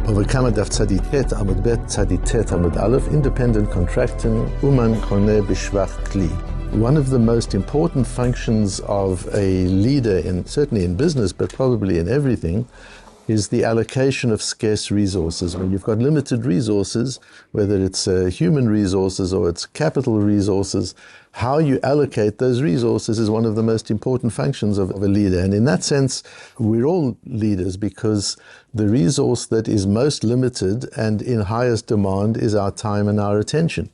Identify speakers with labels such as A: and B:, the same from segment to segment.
A: Bava Kamma Daf Tzaditet Amud Bet Tzaditet Amud Aleph, independent contracting, אומן, קונה, בשבח, כלי. One of the most important functions of a leader, certainly in business, but probably in everything, is the allocation of scarce resources. When you've got limited resources, whether it's human resources or it's capital resources, how you allocate those resources is one of the most important functions of a leader. And in that sense, we're all leaders because the resource that is most limited and in highest demand is our time and our attention.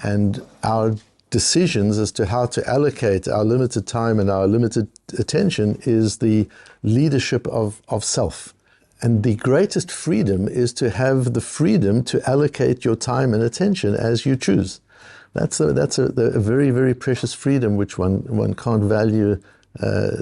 A: And our decisions as to how to allocate our limited time and our limited attention is the leadership of self. And the greatest freedom is to have the freedom to allocate your time and attention as you choose. That's a very, very precious freedom which one can't value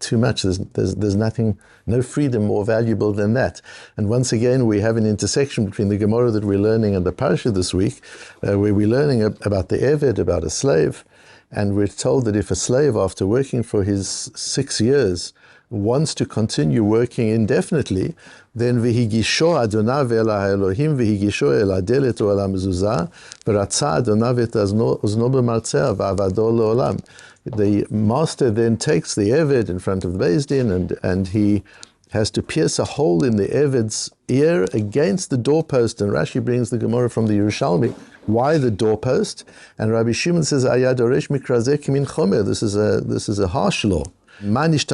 A: too much. There's nothing, no freedom more valuable than that. And once again, we have an intersection between the Gemara that we're learning and the Parasha this week, where we're learning about the Eved, about a slave, and we're told that if a slave, after working for his 6 years, wants to continue working indefinitely, then v'higisho adonav el ha'elohim v'higisho el ha'delet o el ha'mezuzah v'ratza adonav et ozno b'martzeh v'avado le'olam. The master then takes the Eved in front of the Beis Din and he has to pierce a hole in the Eved's ear against the doorpost. And Rashi brings the Gemara from the Yerushalmi. Why the doorpost? And Rabbi Shimon says, Ayad oresh mikrazeh kimin chomer. This is a harsh law. What's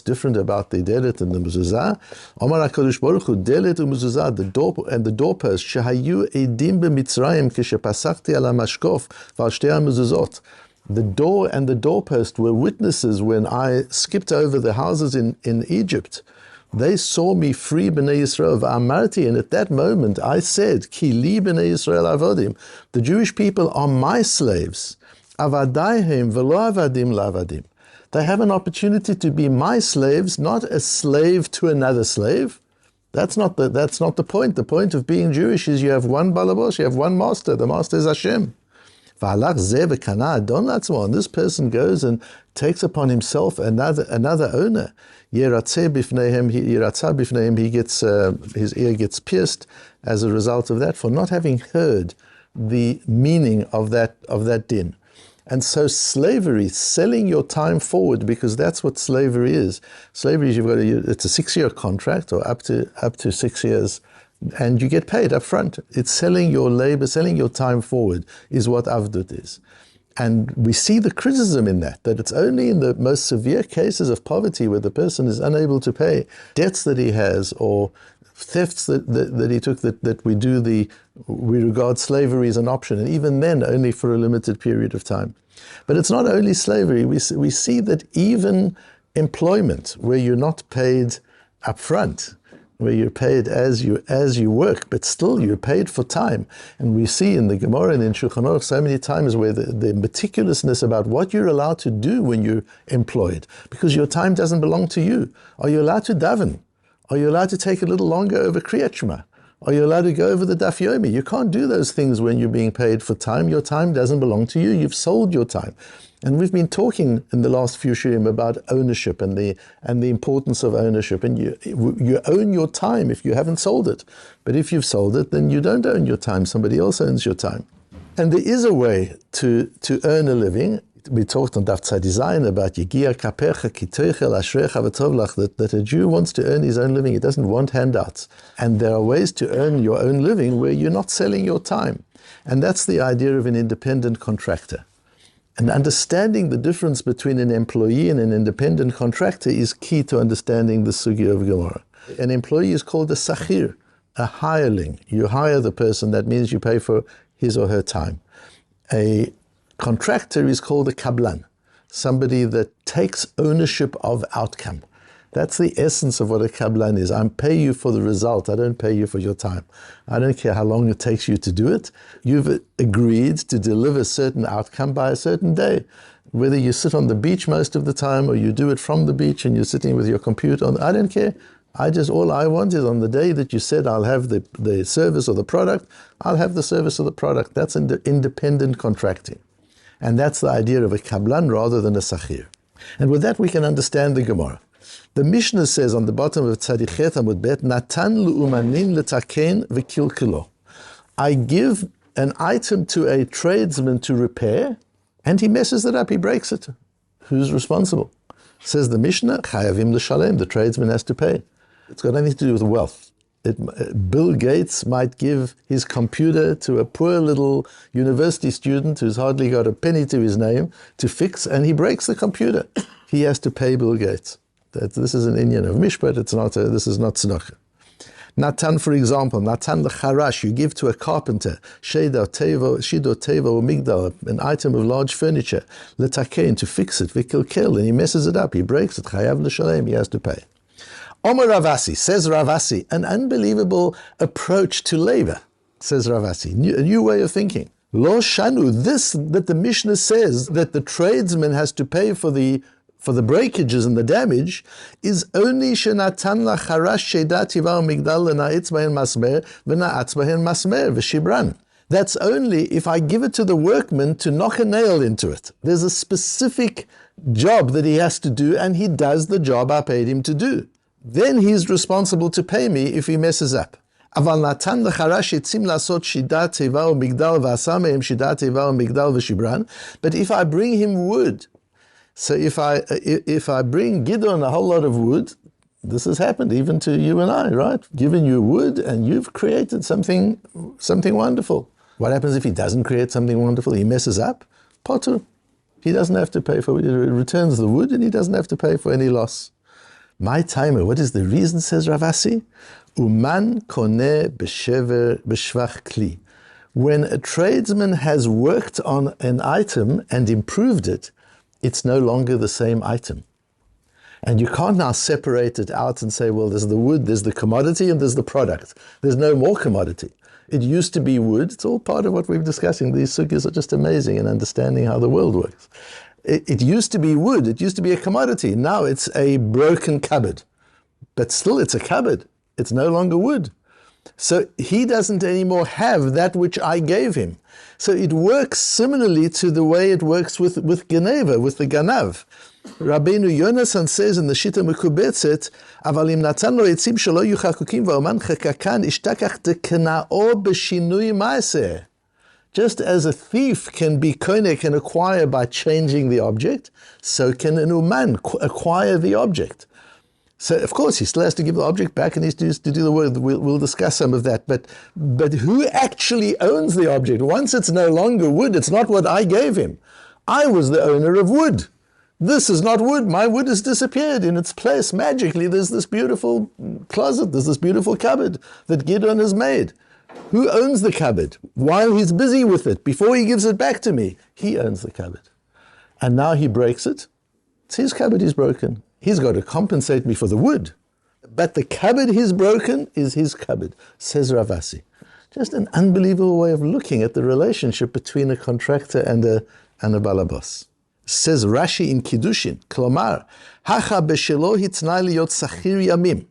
A: different about the delet and the mezuzah? Omar HaKadosh Baruch Hu, delet umezuzah, the door and the doorpost, shehayu edim b'mitzrayim kishepasachti ala mashkof v'al shtei hamezuzot. The door and the doorpost were witnesses when I skipped over the houses in Egypt. They saw me free b'nei Yisrael v'amarti, and at that moment I said, Ki li b'nei Yisrael avodim. The Jewish people are my slaves. Avadaihem v'lo avadim la'avadim. They have an opportunity to be my slaves, not a slave to another slave. That's not the point. The point of being Jewish is you have one balabos, you have one master. The master is Hashem. And this person goes and takes upon himself another owner. He gets his ear gets pierced as a result of that for not having heard the meaning of that din. And so slavery, selling your time forward, because that's what slavery is. Slavery is it's a 6-year contract or up to 6 years, and you get paid up front. It's selling your labor, selling your time forward is what avdut is. And we see the criticism in that it's only in the most severe cases of poverty where the person is unable to pay debts that he has or thefts that he took that we regard slavery as an option, and even then only for a limited period of time. But it's not only slavery. We see that even employment, where you're not paid up front, where you're paid as you work, but still you're paid for time. And we see in the Gemara and in Shulchan Aruch so many times where the meticulousness about what you're allowed to do when you're employed, because your time doesn't belong to you. Are you allowed to daven? Are you allowed to take a little longer over Kriyat Shema? Are you allowed to go over the Daf Yomi? You can't do those things when you're being paid for time. Your time doesn't belong to you. You've sold your time. And we've been talking in the last few shiurim about ownership and the importance of ownership. And you own your time if you haven't sold it. But if you've sold it, then you don't own your time. Somebody else owns your time. And there is a way to earn a living. We talked on Daf Tzadi about Yegia Kapecha Kitoichel Ashrecha V'Tovlach, that a Jew wants to earn his own living. He doesn't want handouts. And there are ways to earn your own living where you're not selling your time. And that's the idea of an independent contractor. And understanding the difference between an employee and an independent contractor is key to understanding the sugya of Gemara. An employee is called a sachir, a hireling. You hire the person, that means you pay for his or her time. A contractor is called a kablan, somebody that takes ownership of outcome. That's the essence of what a kablan is. I pay you for the result. I don't pay you for your time. I don't care how long it takes you to do it. You've agreed to deliver a certain outcome by a certain day. Whether you sit on the beach most of the time or you do it from the beach and you're sitting with your computer on, I don't care. All I want is on the day that you said I'll have the service or the product, I'll have the service or the product. That's independent contracting. And that's the idea of a kablan rather than a sachir. And with that we can understand the Gemara. The Mishnah says on the bottom of Tzadichet Amud Bet, Natan lu'umanin letaken v'kilkilo. I give an item to a tradesman to repair, and he messes it up, he breaks it. Who's responsible? Says the Mishnah, Chayavim l'shalem, the tradesman has to pay. It's got nothing to do with wealth. Bill Gates might give his computer to a poor little university student who's hardly got a penny to his name to fix, and he breaks the computer. He has to pay Bill Gates. This is an Indian of Mishpat, this is not tzedakah. Natan, for example, Natan l'charash, you give to a carpenter, shido teva or migdal, an item of large furniture, l'takein, to fix it, v'kilkel, and he messes it up, he breaks it, chayav l'shalem, he has to pay. Omer Ravasi, says Ravasi, an unbelievable approach to labor, says Ravasi, a new way of thinking. Lo shanu, this that the Mishnah says that the tradesman has to pay for the breakages and the damage is only shenatan lacharash shedat tivar migdal lena'itz bahen masmer v'na'atz bahen masmer v'shibran. That's only if I give it to the workman to knock a nail into it. There's a specific job that he has to do, and he does the job I paid him to do. Then he's responsible to pay me if he messes up. Aval natan l'charash etzim lasot shidat teva u'migdal v'asa mehem shidat teva u'migdal v'shibran. But if I bring him wood, so if I bring Gidon a whole lot of wood, this has happened even to you and I, right? Given you wood and you've created something wonderful. What happens if he doesn't create something wonderful? He messes up? Potter. He doesn't have to pay for it. He returns the wood and he doesn't have to pay for any loss. My timer, what is the reason, says Ravasi? Uman kone b'shevach kli. When a tradesman has worked on an item and improved it, it's no longer the same item. And you can't now separate it out and say, well, there's the wood, there's the commodity, and there's the product. There's no more commodity. It used to be wood. It's all part of what we're discussing. These sugyas are just amazing in understanding how the world works. It used to be wood. It used to be a commodity. Now it's a broken cupboard. But still, it's a cupboard. It's no longer wood. So he doesn't anymore have that which I gave him. So it works similarly to the way it works with Geneva, with the Ganav. Rabbeinu Yonasan says in the Shita Mekubetzet, "Aval im natan lo etzim shelo yu chakukim va'oman chakakan ishtakach dekenao b'shinui ma'aseh." Just as a thief can be kone, can acquire by changing the object, so can an uman acquire the object. So, of course, he still has to give the object back and he has to do the work. We'll discuss some of that. But who actually owns the object? Once it's no longer wood, it's not what I gave him. I was the owner of wood. This is not wood. My wood has disappeared. In its place, magically, there's this beautiful closet, there's this beautiful cupboard that Gideon has made. Who owns the cupboard? While he's busy with it, before he gives it back to me, he owns the cupboard. And now he breaks it. It's his cupboard he's broken. He's got to compensate me for the wood. But the cupboard he's broken is his cupboard, says Ravasi. Just an unbelievable way of looking at the relationship between a contractor and a balabos. Says Rashi in Kiddushin, Klomar, Hacha b'shelo hitznai liyot sachir yamim,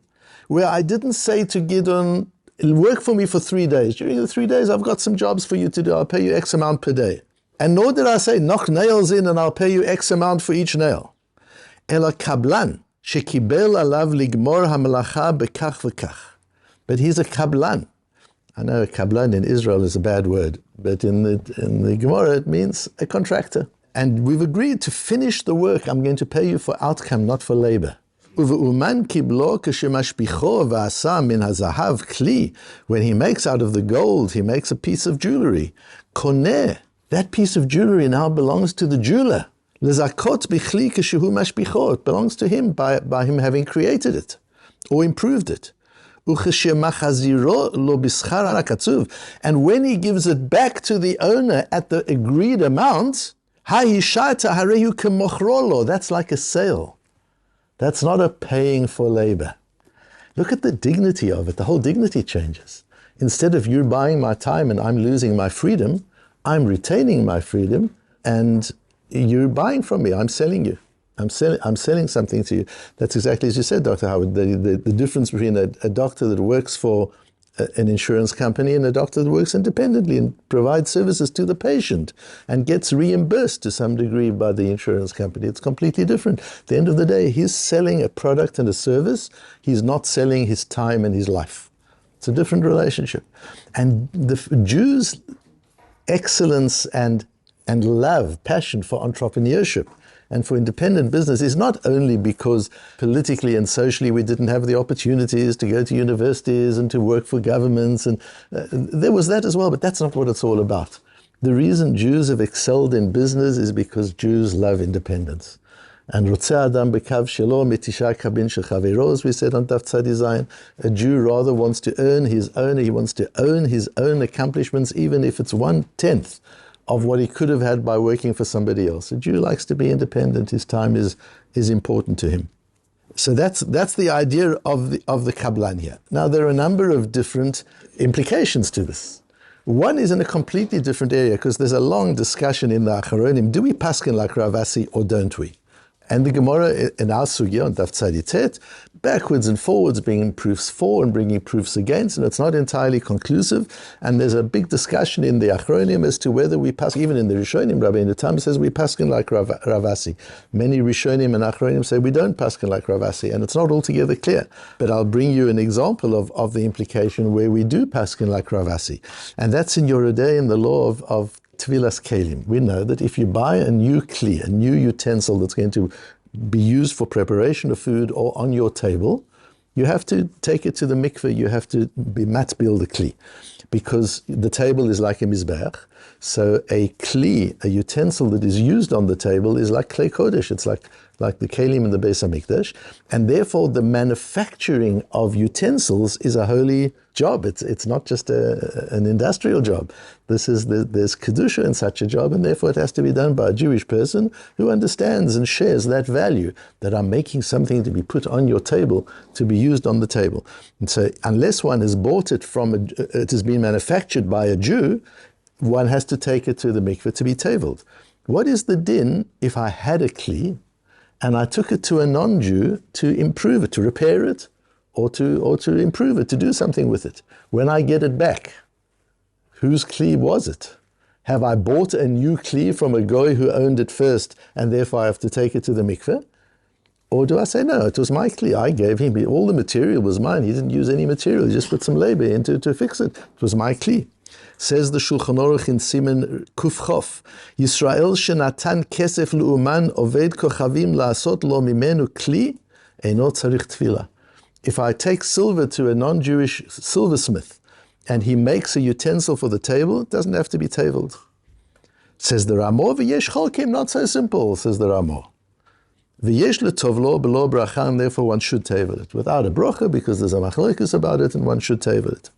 A: where I didn't say to Gidon, work for me for 3 days. During the 3 days, I've got some jobs for you to do. I'll pay you X amount per day. And nor did I say, knock nails in and I'll pay you X amount for each nail. Ela kablan, shekibel alav ligmor hamelacha bekach v'kach. But he's a kablan. I know kablan in Israel is a bad word, but in the Gemara it means a contractor. And we've agreed to finish the work. I'm going to pay you for outcome, not for labor. Uve'uman kiblo k'shemashbicho v'asa min hazahav kli. When he makes out of the gold, he makes a piece of jewelry. Koneh, that piece of jewelry now belongs to the jeweler. Lezakot bichli k'shehu mashbicho. It belongs to him by him having created it or improved it. Ucheshemachaziro lo bischar hakatzuv. And when he gives it back to the owner at the agreed amount, ha'ishata harehu k'mochrolo. That's like a sale. That's not a paying for labor. Look at the dignity of it. The whole dignity changes. Instead of you buying my time and I'm losing my freedom, I'm retaining my freedom and you're buying from me. I'm selling you. I'm selling something to you. That's exactly as you said, Dr. Howard. The difference between a doctor that works for an insurance company and a doctor that works independently and provides services to the patient and gets reimbursed to some degree by the insurance company. It's completely different. At the end of the day, he's selling a product and a service. He's not selling his time and his life. It's a different relationship. And the Jews' excellence and love, passion for entrepreneurship and for independent business is not only because politically and socially we didn't have the opportunities to go to universities and to work for governments, and there was that as well, but that's not what it's all about. The reason Jews have excelled in business is because Jews love independence. And Rotzeh Adam bekav shelo mitisha kabin shel chavero, as we said on Daf Zayin, a Jew rather wants to earn his own, he wants to own his own accomplishments, even if it's 1/10 of what he could have had by working for somebody else. A Jew likes to be independent. His time is important to him. So that's the idea of the kablan here. Now there are a number of different implications to this. One is in a completely different area, because there's a long discussion in the Acharonim. Do we paskin like Rav Asi or don't we? And the Gemara in our sugya on Daf Tzaditet, backwards and forwards, bringing proofs for and bringing proofs against, and it's not entirely conclusive. And there's a big discussion in the Achronim as to whether we pass, even in the Rishonim, Rabbi in the Tam says we paskin like Rav Asi. Many Rishonim and Achronim say we don't paskin like Rav Asi, and it's not altogether clear. But I'll bring you an example of the implication where we do paskin like Rav Asi. And that's in Yoredei, in the law of Tvilas Kelim. We know that if you buy a new kli, a new utensil that's going to be used for preparation of food or on your table, you have to take it to the mikveh, you have to be matbil the kli, because the table is like a mizbeach. So a kli, a utensil that is used on the table, is like klei kodesh. It's like the kelim in the Beis Hamikdash, and therefore the manufacturing of utensils is a holy job. It's not just an industrial job. There's kedusha in such a job, and therefore it has to be done by a Jewish person who understands and shares that value, that I'm making something to be put on your table, to be used on the table. And so unless one has bought it it has been manufactured by a Jew, one has to take it to the mikveh to be tabled. What is the din if I had a kli and I took it to a non-Jew to improve it, to repair it, or to improve it, to do something with it? When I get it back, whose kli was it? Have I bought a new kli from a goy who owned it first, and therefore I have to take it to the mikveh? Or do I say, no, it was my kli, I gave him, all the material was mine, he didn't use any material, he just put some labor into to fix it. It was my kli. Says the Shulchan Aruch in Siman Kuf Chof, Yisrael shenatan kesef l'uman oved kochavim la'asot lo mimenu kli, eino tzarich tefillah. If I take silver to a non-Jewish silversmith and he makes a utensil for the table, it doesn't have to be tabled. Says the Ramah, v'yesh cholkim, not so simple, says the Ramah. V'yesh letovlo below bracha, and therefore one should table it. Without a bracha, because there's a machlokes about it, and one should table it.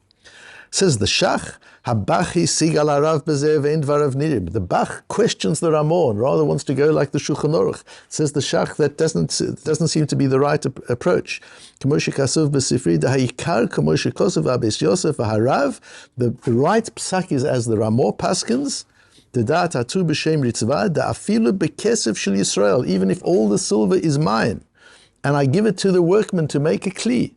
A: Says the Shach, Habachi sigal arav bezeh ve'en dvarav nirim. The Bach questions the Ramah and rather wants to go like the Shulchan Aruch. Says the Shach, that doesn't seem to be the right approach. K'moshe kasuv b'sifri da'ikar k'moshe kosuv abes Yosef ha'harav. The right psak is as the Ramah paskins. Dedat atu b'shem ritzvah da'afilu b'kesef shel Yisrael. Even if all the silver is mine, and I give it to the workman to make a kli.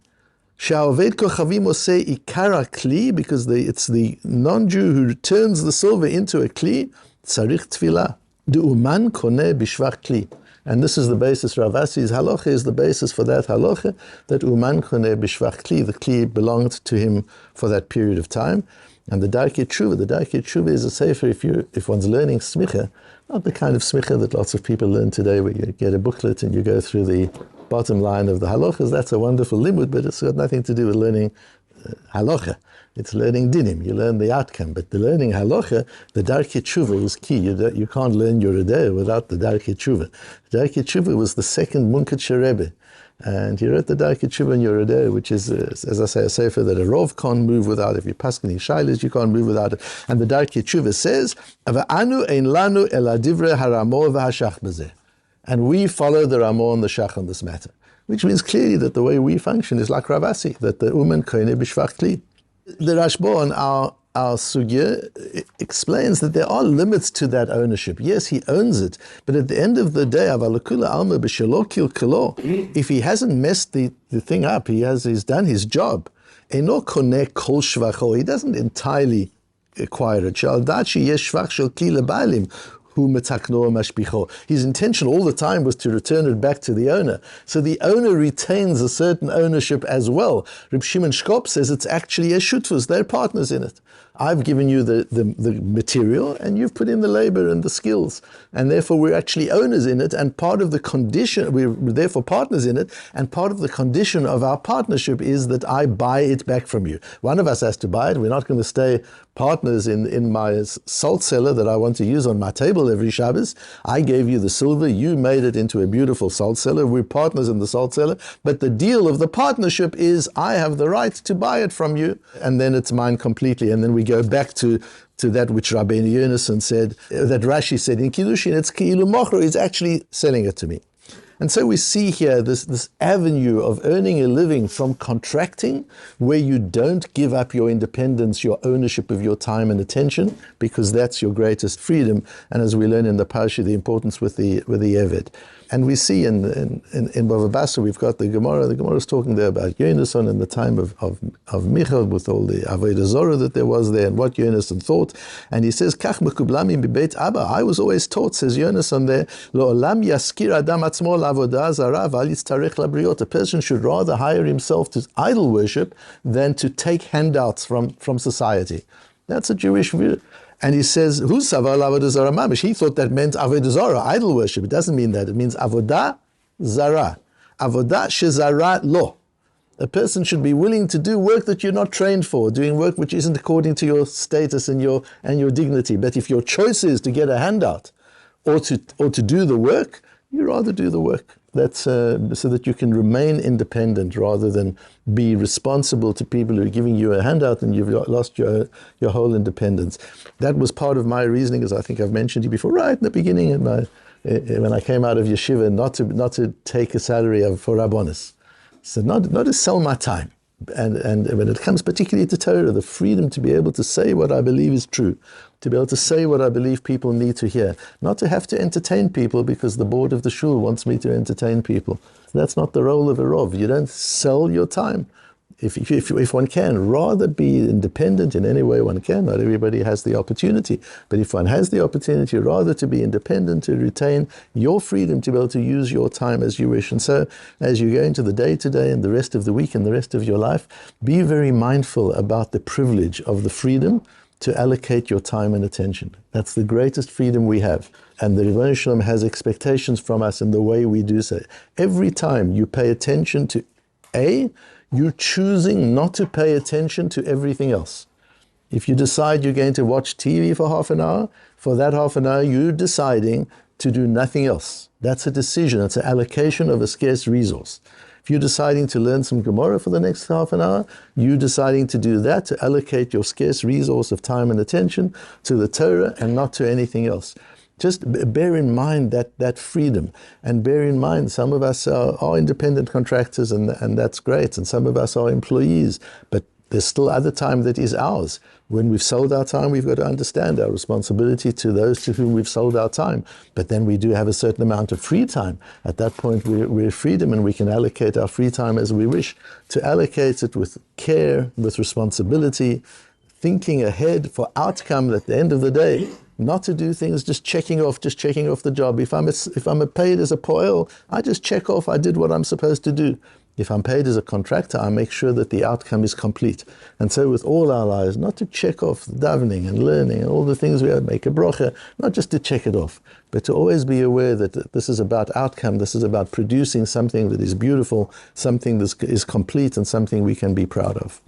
A: Sha'oved kochavim oseh ikara kli, because it's the non-Jew who turns the silver into a kli, tzarich tefillah. אומן קונה בשבח kli. And this is the basis, Rav Asi's halacha is the basis for that halacha, that אומן קונה בשבח kli, the kli belonged to him for that period of time. And the Darkei Tshuva is a sefer if one's learning smicha, not the kind of smicha that lots of people learn today, where you get a booklet and you go through the bottom line of the halachas. That's a wonderful limud, but it's got nothing to do with learning halacha. It's learning dinim. You learn the outcome, but the learning halacha, the Darkei Tshuva was key. You can't learn Yoredei without the Darkei Tshuva. The Darkei Tshuva was the second Munkatcher Rebbe. And he wrote the Darkei Tshuva in Yoredei, which is, as I say, a sefer that a rov can't move without. If you're paskin shailas, you can't move without it. And the Darkei Tshuva says, "V'anu ein lanu ela divrei haramo v'hashach b'zeh." And we follow the Ramah and the Shach on this matter, which means clearly that the way we function is like Rav Asi, that the Umen Koine B'Shvach Kli. The Rashba on our sugya explains that there are limits to that ownership. Yes, he owns it, but at the end of the day, alma if he hasn't messed the thing up, he's done his job. Eino kone kol shvacho. He doesn't entirely acquire it. His intention all the time was to return it back to the owner. So the owner retains a certain ownership as well. Reb Shimon Shkop says it's actually a shutfus. They're partners in it. I've given you the material and you've put in the labor and the skills. And therefore we're actually owners in it, and part of the condition, we're therefore partners in it, and part of the condition of our partnership is that I buy it back from you. One of us has to buy it. We're not going to stay partners in my salt cellar that I want to use on my table every Shabbos. I gave you the silver, you made it into a beautiful salt cellar. We're partners in the salt cellar, but the deal of the partnership is I have the right to buy it from you, and then it's mine completely. And then we go back to that which Rabbeinu Yonasan said, that Rashi said in Kiddushin, it's Ki'ilu Mochro, is actually selling it to me. And so we see here this avenue of earning a living from contracting, where you don't give up your independence, your ownership of your time and attention, because that's your greatest freedom. And as we learn in the Parsha, the importance with the Eved. And we see in Bava Basra, we've got the Gemara. The Gemara is talking there about Yonasan in the time of Michal, with all the Avodah Zorah that there was there, and what Yonasan thought. And he says, Kach mekublamim bibeit Abba. I was always taught, says Yonasan there, Lo olam yaskir adam atzmo la'avodah zara v'al yitztarech labriot. A person should rather hire himself to idol worship than to take handouts from society. That's a Jewish view. And he says, "Who's savar avodah zara mamish?" He thought that meant avodah zara, idol worship. It doesn't mean that. It means avodah zara, avodah shezara lo. A person should be willing to do work that you're not trained for, doing work which isn't according to your status and your dignity. But if your choice is to get a handout or to do the work, you rather do the work. That's so that you can remain independent rather than be responsible to people who are giving you a handout and you've lost your whole independence. That was part of my reasoning, as I think I've mentioned to you before, right in the beginning, when I came out of yeshiva, not to take a salary for Rabbonis. So not to sell my time. And when it comes particularly to Torah, the freedom to be able to say what I believe is true, to be able to say what I believe people need to hear, not to have to entertain people because the board of the shul wants me to entertain people. That's not the role of a Rov. You don't sell your time. If one can, rather be independent in any way one can. Not everybody has the opportunity, but if one has the opportunity, rather to be independent, to retain your freedom to be able to use your time as you wish. And so, as you go into the day-to-day and the rest of the week and the rest of your life, be very mindful about the privilege of the freedom to allocate your time and attention. That's the greatest freedom we have. And the Rebbeinu Shalom has expectations from us in the way we do so. Every time you pay attention to you're choosing not to pay attention to everything else. If you decide you're going to watch TV for half an hour, for that half an hour you're deciding to do nothing else. That's a decision. It's an allocation of a scarce resource. If you're deciding to learn some Gemara for the next half an hour, you're deciding to do that, to allocate your scarce resource of time and attention to the Torah and not to anything else. Just bear in mind that freedom, and bear in mind some of us are independent contractors, and that's great, and some of us are employees, but there's still other time that is ours. When we've sold our time, we've got to understand our responsibility to those to whom we've sold our time. But then we do have a certain amount of free time. At that point, we're freedom, and we can allocate our free time as we wish. To allocate it with care, with responsibility, thinking ahead for outcome at the end of the day. Not to do things just checking off the job. If I'm paid as a poel, I just check off I did what I'm supposed to do. If I'm paid as a contractor, I make sure that the outcome is complete. And so with all our lives, not to check off davening and learning and all the things we have, make a brocha, not just to check it off, but to always be aware that this is about outcome, this is about producing something that is beautiful, something that is complete, and something we can be proud of.